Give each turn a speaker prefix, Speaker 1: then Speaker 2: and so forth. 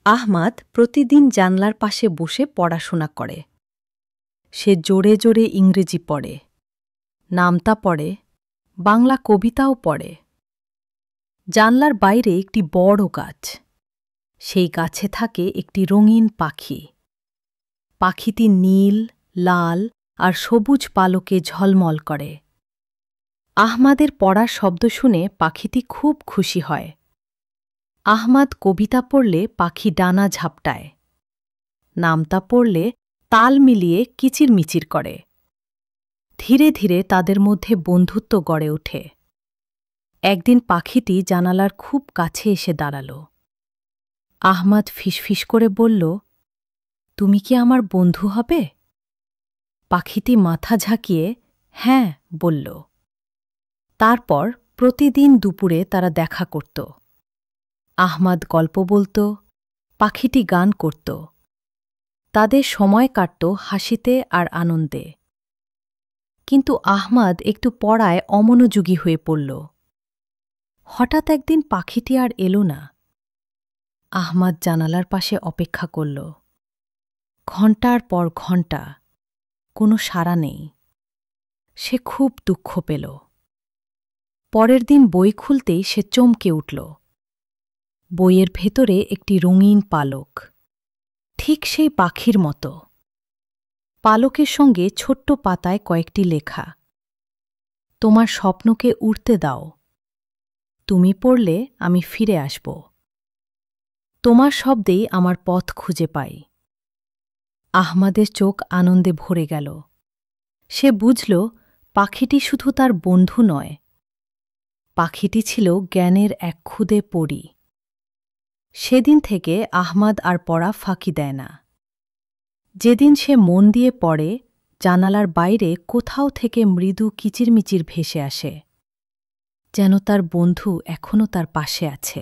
Speaker 1: আহমাদ প্রতিদিন জানলার পাশে বসে পড়াশোনা করে। সে জোরে জোরে ইংরেজি পড়ে, নামতা পড়ে, বাংলা কবিতাও পড়ে। জানলার বাইরে একটি বড় গাছ। সেই গাছে থাকে একটি রঙিন পাখি। পাখিটি নীল, লাল আর সবুজ পালকে ঝলমল করে। আহমাদের পড়ার শব্দ শুনে পাখিটি খুব খুশি হয়। আহমাদ কবিতা পড়লে পাখি ডানা ঝাপটায়, নামতা পড়লে তাল মিলিয়ে কিচিরমিচির করে। ধীরে ধীরে তাদের মধ্যে বন্ধুত্ব গড়ে ওঠে। একদিন পাখিটি জানালার খুব কাছে এসে দাঁড়াল। আহমাদ ফিসফিস করে বলল, তুমি কি আমার বন্ধু হবে? পাখিটি মাথা ঝাঁকিয়ে হ্যাঁ বলল। তারপর প্রতিদিন দুপুরে তারা দেখা করত। আহমাদ গল্প বলত, পাখিটি গান করত। তাদের সময় কাটত হাসিতে আর আনন্দে। কিন্তু আহমাদ একটু পড়ায় অমনোযোগী হয়ে পড়ল। হঠাৎ একদিন পাখিটি আর এলো না। আহমাদ জানালার পাশে অপেক্ষা করল। ঘণ্টার পর ঘণ্টা, কোনো সাড়া নেই। সে খুব দুঃখ পেল। পরের দিন বই খুলতেই সে চমকে উঠল। বইয়ের ভেতরে একটি রঙিন পালক, ঠিক সেই পাখির মতো। পালকের সঙ্গে ছোট্ট পাতায় কয়েকটি লেখা, তোমার স্বপ্নকে উড়তে দাও, তুমি পড়লে আমি ফিরে আসব, তোমার শব্দেই আমার পথ খুঁজে পাই। আহমাদের চোখ আনন্দে ভরে গেল। সে বুঝল পাখিটি শুধু তার বন্ধু নয়, পাখিটি ছিল জ্ঞানের এক ক্ষুদে পরী। সেদিন থেকে আহমাদ আর পড়া ফাঁকি দেয় না। যেদিন সে মন দিয়ে পড়ে, জানালার বাইরে কোথাও থেকে মৃদু কিচিরমিচির ভেসে আসে, যেন তার বন্ধু এখনও তার পাশে আছে।